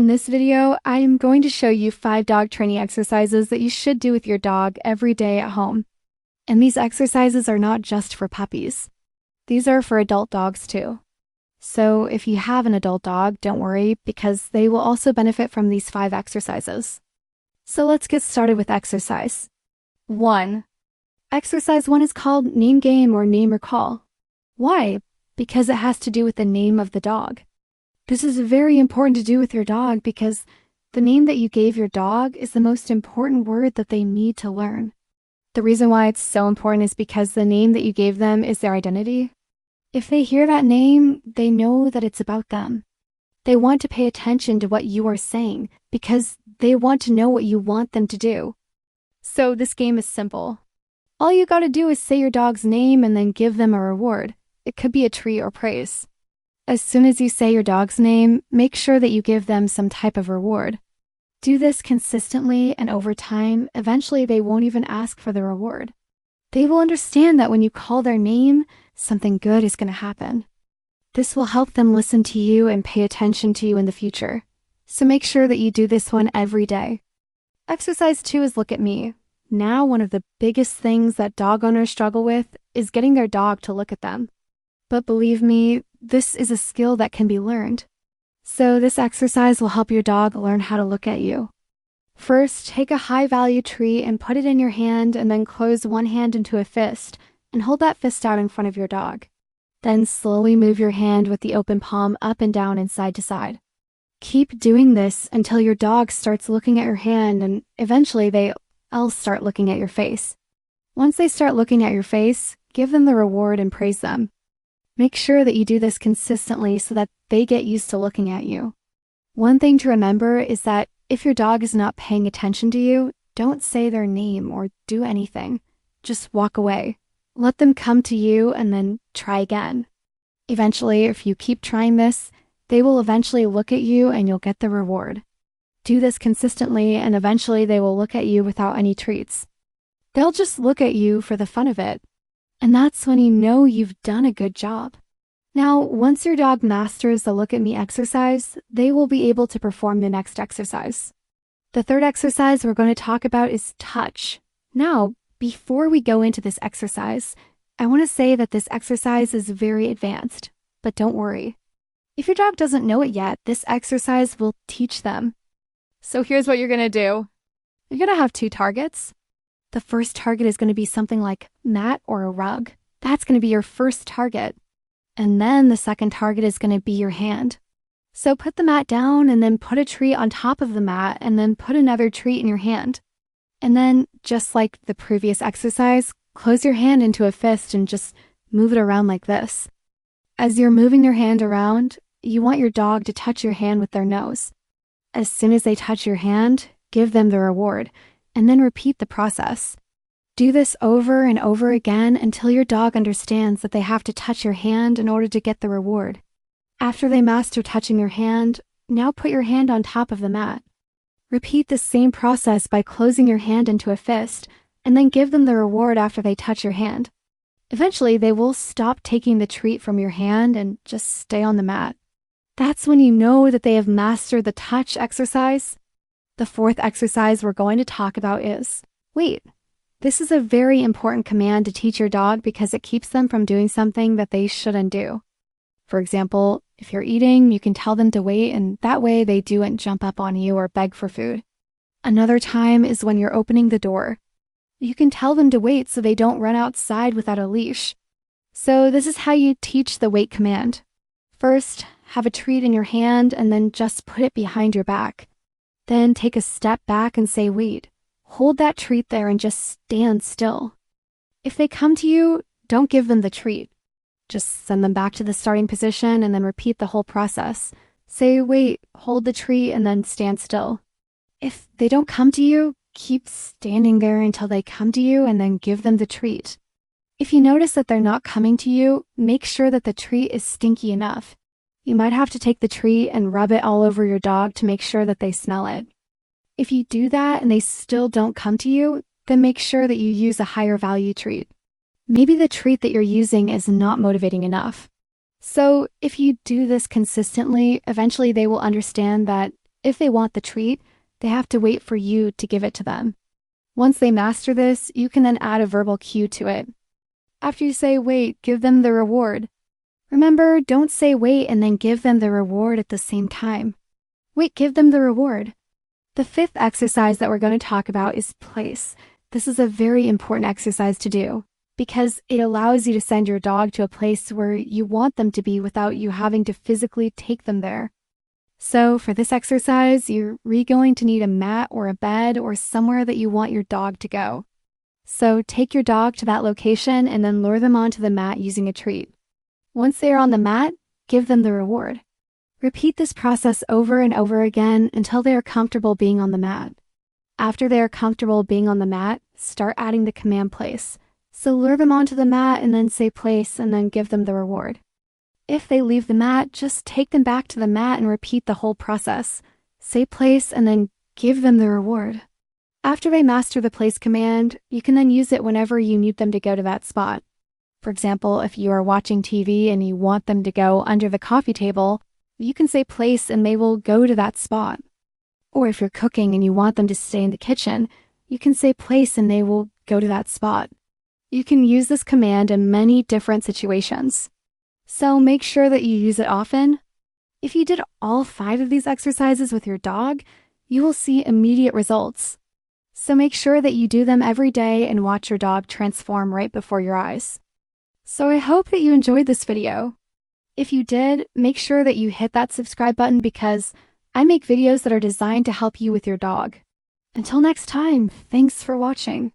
In this video, I am going to show you 5 dog training exercises that you should do with your dog every day at home. And these exercises are not just for puppies. These are for adult dogs too. So if you have an adult dog, don't worry, because they will also benefit from these 5 exercises. So let's get started with exercise. 1. Exercise 1 is called Name Game or Name Recall. Why? Because it has to do with the name of the dog. This is very important to do with your dog because the name that you gave your dog is the most important word that they need to learn. The reason why it's so important is because the name that you gave them is their identity. If they hear that name, they know that it's about them. They want to pay attention to what you are saying because they want to know what you want them to do. So this game is simple. All you gotta do is say your dog's name and then give them a reward. It could be a treat or praise. As soon as you say your dog's name, make sure that you give them some type of reward. Do this consistently, and over time, eventually they won't even ask for the reward. They will understand that when you call their name, something good is going to happen. This will help them listen to you and pay attention to you in the future. So make sure that you do this one every day. Exercise 2 is Look at Me. Now, one of the biggest things that dog owners struggle with is getting their dog to look at them. But believe me, this is a skill that can be learned. So this exercise will help your dog learn how to look at you. First, take a high-value treat and put it in your hand and then close one hand into a fist and hold that fist out in front of your dog. Then slowly move your hand with the open palm up and down and side to side. Keep doing this until your dog starts looking at your hand and eventually they'll start looking at your face. Once they start looking at your face, give them the reward and praise them. Make sure that you do this consistently so that they get used to looking at you. One thing to remember is that if your dog is not paying attention to you, don't say their name or do anything. Just walk away. Let them come to you and then try again. Eventually, if you keep trying this, they will eventually look at you and you'll get the reward. Do this consistently and eventually they will look at you without any treats. They'll just look at you for the fun of it. And that's when you know you've done a good job. Now, once your dog masters the Look at Me exercise, they will be able to perform the next exercise. The third exercise we're going to talk about is touch. Now, before we go into this exercise, I want to say that this exercise is very advanced, but don't worry. If your dog doesn't know it yet, this exercise will teach them. So here's what you're going to do. You're going to have 2 targets. The first target is going to be something like mat or a rug. That's going to be your first target. And then the second target is going to be your hand. So put the mat down and then put a treat on top of the mat and then put another treat in your hand. And then, just like the previous exercise, close your hand into a fist and just move it around like this. As you're moving your hand around, you want your dog to touch your hand with their nose. As soon as they touch your hand, give them the reward. And then repeat the process. Do this over and over again until your dog understands that they have to touch your hand in order to get the reward. After they master touching your hand, now put your hand on top of the mat. Repeat the same process by closing your hand into a fist, and then give them the reward after they touch your hand. Eventually, they will stop taking the treat from your hand and just stay on the mat. That's when you know that they have mastered the touch exercise. The fourth exercise we're going to talk about is wait. This is a very important command to teach your dog because it keeps them from doing something that they shouldn't do. For example, if you're eating, you can tell them to wait and that way they don't jump up on you or beg for food. Another time is when you're opening the door. You can tell them to wait so they don't run outside without a leash. So this is how you teach the wait command. First, have a treat in your hand and then just put it behind your back. Then take a step back and say, wait, hold that treat there and just stand still. If they come to you, don't give them the treat. Just send them back to the starting position and then repeat the whole process. Say, wait, hold the treat and then stand still. If they don't come to you, keep standing there until they come to you and then give them the treat. If you notice that they're not coming to you, make sure that the treat is stinky enough. You might have to take the treat and rub it all over your dog to make sure that they smell it. If you do that and they still don't come to you, then make sure that you use a higher value treat. Maybe the treat that you're using is not motivating enough. So if you do this consistently, eventually they will understand that If they want the treat, they have to wait for you to give it to them. Once they master this, you can then add a verbal cue to it. After you say wait, give them the reward. Remember, don't say wait and then give them the reward at the same time. Wait, give them the reward. The fifth exercise that we're going to talk about is place. This is a very important exercise to do because it allows you to send your dog to a place where you want them to be without you having to physically take them there. So for this exercise, you're going to need a mat or a bed or somewhere that you want your dog to go. So take your dog to that location and then lure them onto the mat using a treat. Once they are on the mat, give them the reward. Repeat this process over and over again until they are comfortable being on the mat. After they are comfortable being on the mat, start adding the command place. So lure them onto the mat and then say place and then give them the reward. If they leave the mat, just take them back to the mat and repeat the whole process. Say place and then give them the reward. After they master the place command, you can then use it whenever you need them to go to that spot. For example, if you are watching TV and you want them to go under the coffee table, you can say place and they will go to that spot. Or if you're cooking and you want them to stay in the kitchen, you can say place and they will go to that spot. You can use this command in many different situations. So make sure that you use it often. If you did all 5 of these exercises with your dog, you will see immediate results. So make sure that you do them every day and watch your dog transform right before your eyes. So I hope that you enjoyed this video. If you did, make sure that you hit that subscribe button because I make videos that are designed to help you with your dog. Until next time, thanks for watching.